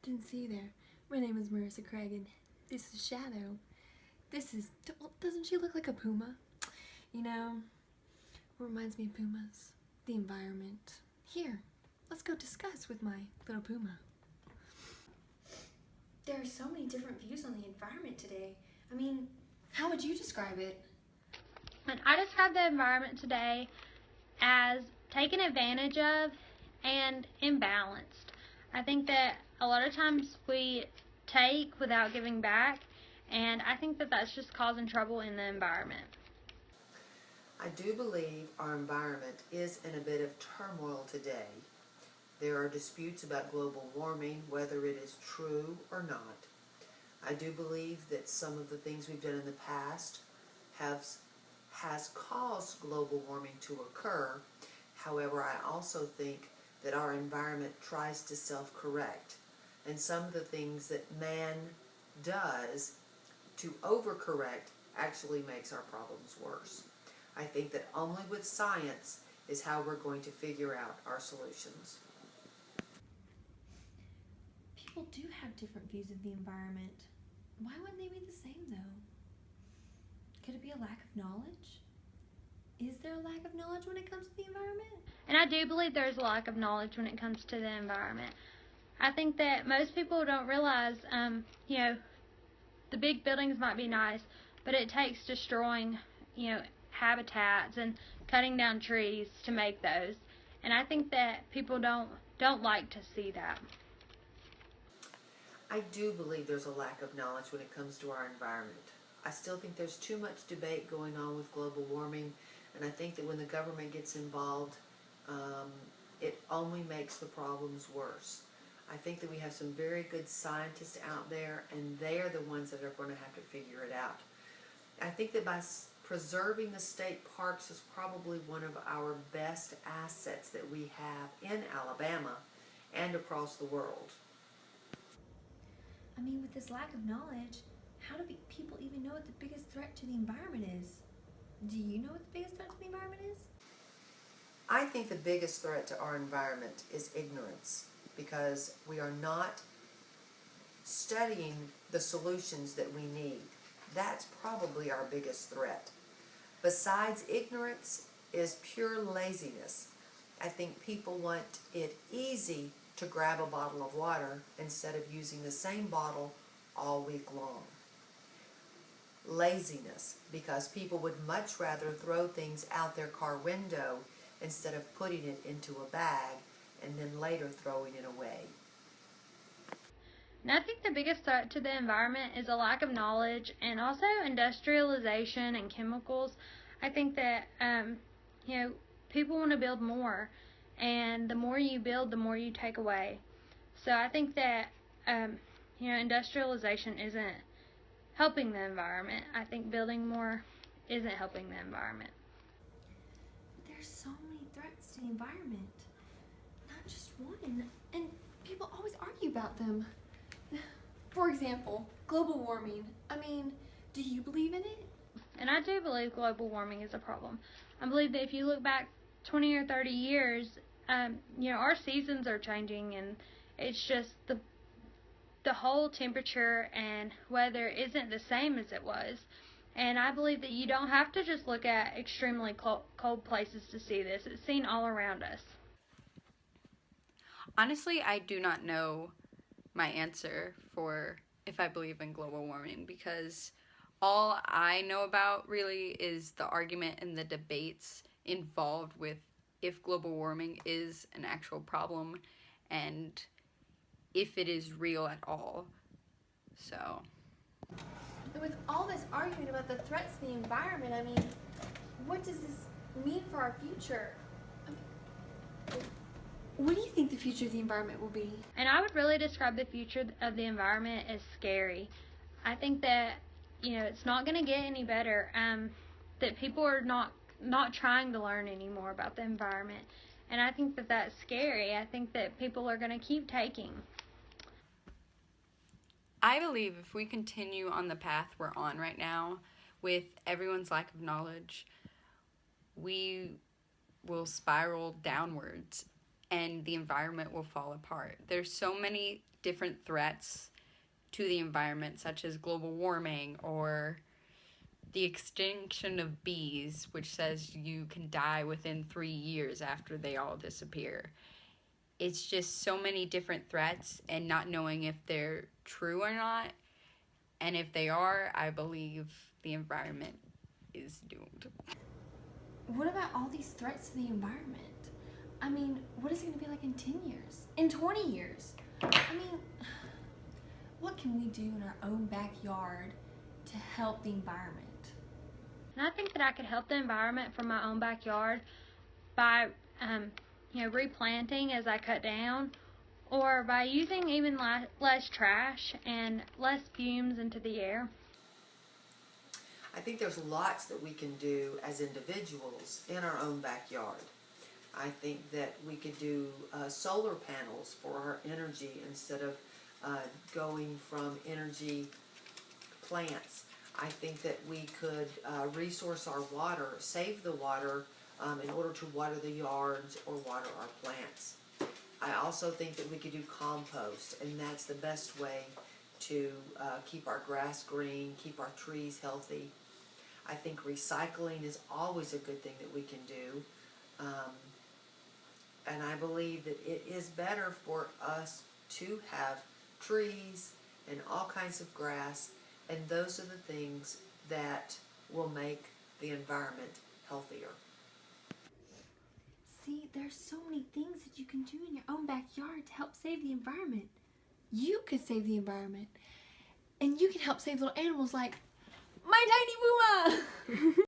Didn't see you there. My name is Marissa Craig and this is Shadow. Doesn't she look like a puma? You know, what reminds me of pumas? The environment. Here, let's go discuss with my little puma. There are so many different views on the environment today. I mean, how would you describe it? And I describe the environment today as taken advantage of and imbalanced. I think that a lot of times we take without giving back, and I think that that's just causing trouble in the environment. I do believe our environment is in a bit of turmoil today. There are disputes about global warming, whether it is true or not. I do believe that some of the things we've done in the past has caused global warming to occur. However, I also think that our environment tries to self-correct. And some of the things that man does to overcorrect actually makes our problems worse. I think that only with science is how we're going to figure out our solutions. People do have different views of the environment. Why wouldn't they be the same though? Could it be a lack of knowledge? Is there a lack of knowledge when it comes to the environment? And I do believe there's a lack of knowledge when it comes to the environment. I think that most people don't realize, the big buildings might be nice, but it takes destroying, habitats and cutting down trees to make those. And I think that people don't like to see that. I do believe there's a lack of knowledge when it comes to our environment. I still think there's too much debate going on with global warming, and I think that when the government gets involved, it only makes the problems worse. I think that we have some very good scientists out there, and they're the ones that are going to have to figure it out. I think that by preserving the state parks is probably one of our best assets that we have in Alabama and across the world. I mean, with this lack of knowledge, how do people even know what the biggest threat to the environment is? Do you know what the biggest threat to the environment is? I think the biggest threat to our environment is ignorance, because we are not studying the solutions that we need. That's probably our biggest threat. Besides ignorance is pure laziness. I think people want it easy to grab a bottle of water instead of using the same bottle all week long. Laziness, because people would much rather throw things out their car window instead of putting it into a bag and then later throwing it away. And I think the biggest threat to the environment is a lack of knowledge and also industrialization and chemicals. I think that, people want to build more, and the more you build, the more you take away. So I think that, industrialization isn't helping the environment. I think building more isn't helping the environment. There's so many threats to the environment. Not just one. And people always argue about them. For example, global warming. I mean, do you believe in it? And I do believe global warming is a problem. I believe that if you look back 20 or 30 years, our seasons are changing, and it's just the whole temperature and weather isn't the same as it was. And I believe that you don't have to just look at extremely cold places to see this. It's seen all around us. Honestly, I do not know my answer for if I believe in global warming, because all I know about really is the argument and the debates involved with if global warming is an actual problem and if it is real at all. So, And with all this argument about the threats to the environment, I mean, what does this mean for our future? What do you think the future of the environment will be? And I would really describe the future of the environment as scary. I think that, it's not going to get any better. That people are not trying to learn anymore about the environment. And I think that that's scary. I think that people are going to keep taking. I believe if we continue on the path we're on right now, with everyone's lack of knowledge, we will spiral downwards. and the environment will fall apart. There's so many different threats to the environment, such as global warming or the extinction of bees, which says you can die within 3 years after they all disappear. It's just so many different threats, and not knowing if they're true or not. And if they are, I believe the environment is doomed. What about all these threats to the environment? I mean, what is it going to be like in 10 years? In 20 years? I mean, what can we do in our own backyard to help the environment? And I think that I could help the environment from my own backyard by, replanting as I cut down, or by using even less trash and less fumes into the air. I think there's lots that we can do as individuals in our own backyard. I think that we could do solar panels for our energy instead of going from energy plants. I think that we could resource our water, save the water in order to water the yards or water our plants. I also think that we could do compost, and that's the best way to keep our grass green, keep our trees healthy. I think recycling is always a good thing that we can do. And I believe that it is better for us to have trees and all kinds of grass, and those are the things that will make the environment healthier. See, there's so many things that you can do in your own backyard to help save the environment. You could save the environment. And you can help save little animals like my tiny Puma!